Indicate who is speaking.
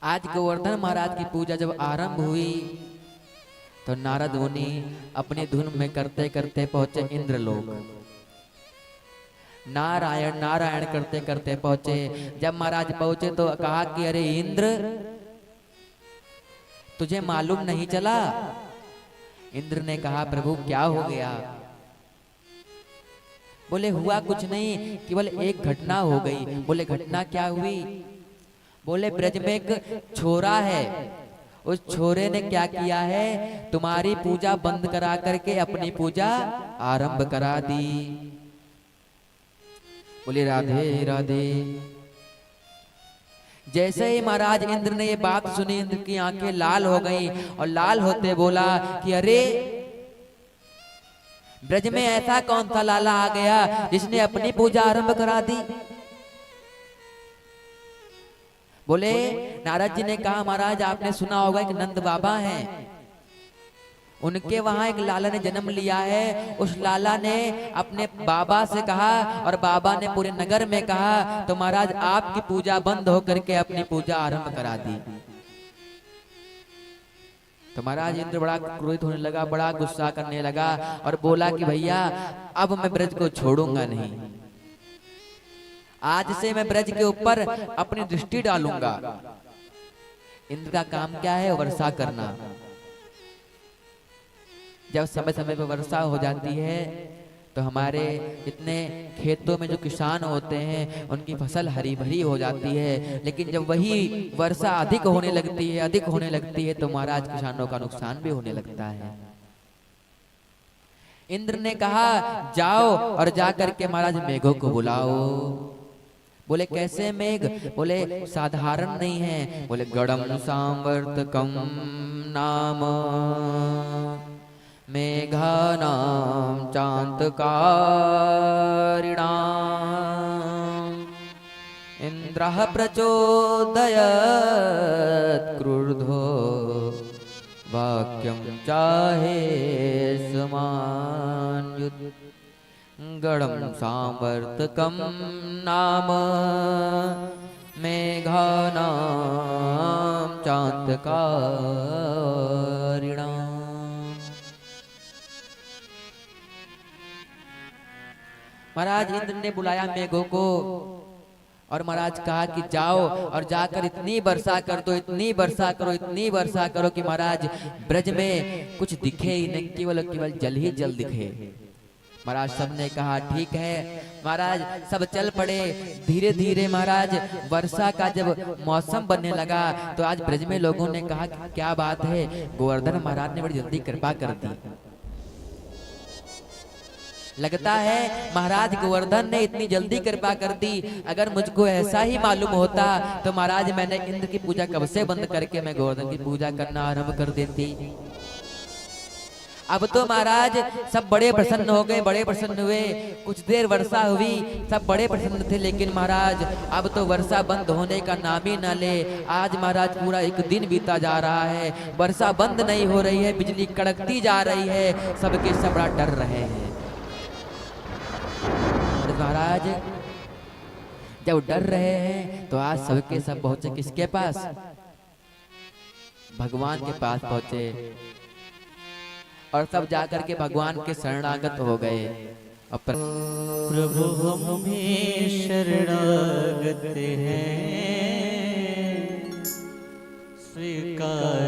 Speaker 1: आज गोवर्धन महाराज की पूजा जब आरंभ हुई तो नारद मुनि अपनी धुन में करते करते पहुंचे इंद्रलोक। नारायण नारायण करते करते पहुंचे। जब महाराज पहुंचे तो कहा कि अरे इंद्र, तुझे मालूम नहीं चला? इंद्र ने कहा प्रभु क्या हो गया? बोले हुआ कुछ नहीं, केवल एक घटना हो गई। बोले घटना क्या हुई? बोले ब्रज में एक छोरा है, उस छोरे ने क्या किया है, तुम्हारी पूजा बंद करा करके अपनी पूजा आरंभ करा दी। बोले राधे राधे। जैसे ही महाराज इंद्र ने ये बात सुनी, इंद्र की आंखें लाल हो गई और लाल होते बोला कि अरे ब्रज में ऐसा कौन सा लाला आ गया जिसने अपनी पूजा आरंभ करा दी? बोले नारद जी ने कहा महाराज आपने सुना होगा एक नंद बाबा हैं, उनके वहां एक लाला ने जन्म लिया है। उस लाला ने अपने बाबा से कहा और बाबा ने पूरे नगर में कहा तो महाराज आपकी पूजा बंद होकर के अपनी पूजा आरंभ करा दी। तो महाराज इंद्र बड़ा क्रोधित होने लगा, बड़ा गुस्सा करने लगा और बोला कि भैया अब मैं ब्रज को छोड़ूंगा नहीं, आज से मैं ब्रज के ऊपर अपनी दृष्टि डालूंगा। इंद्र का काम क्या है? वर्षा करना। जब समय समय पर वर्षा हो जाती है तो हमारे इतने खेतों में जो किसान होते हैं उनकी फसल हरी भरी हो जाती है। लेकिन जब वही वर्षा अधिक होने लगती है तो महाराज किसानों का नुकसान भी होने लगता है। इंद्र ने कहा जाओ और जाकर के महाराज मेघों को बुलाओ। बोले कैसे मेघ? बोले साधारण नहीं है। बोले गड़म सांवर्तकम नाम मेघानां चान्तकारिणाम् इन्द्रः प्रचोदयत् क्रुद्धो वाक्यं चाहे समान्युत् गड़ं सांवर्तकं नाम मेघानां चान्तकारिणाम्। महाराज इंद्र ने बुलाया मेघों को और महाराज कहा कि जाओ और जाकर इतनी वर्षा कर दो, इतनी वर्षा करो, इतनी वर्षा करो कि महाराज ब्रज में कुछ दिखे ही नहीं, केवल केवल जल ही जल दिखे। महाराज सबने कहा ठीक है। महाराज सब चल पड़े। धीरे धीरे महाराज वर्षा का जब मौसम बनने लगा तो आज ब्रज में लोगों ने कहा कि क्या बात है, गोवर्धन महाराज ने बड़ी जल्दी कृपा कर दी। लगता है महाराज गोवर्धन ने इतनी जल्दी कृपा कर दी। अगर मुझको ऐसा ही मालूम होता तो महाराज मैंने इंद्र की पूजा कब से बंद करके मैं गोवर्धन की पूजा करना आरंभ कर देती। अब तो महाराज सब बड़े प्रसन्न हो गए, बड़े प्रसन्न हुए। कुछ देर वर्षा हुई, सब बड़े प्रसन्न थे। लेकिन महाराज अब तो वर्षा बंद होने का नाम ही न ले। आज महाराज पूरा एक दिन बीता जा रहा है, वर्षा बंद नहीं हो रही है, बिजली कड़कती जा रही है, सबके सब बड़ा डर रहे हैं। महाराज जब डर रहे हैं तो आज सबके सब पहुंचे किसके पास? भगवान के पास पहुंचे और सब जाकर के भगवान के शरणागत हो गए। प्रभु हमें शरणागत हैं, स्वीकार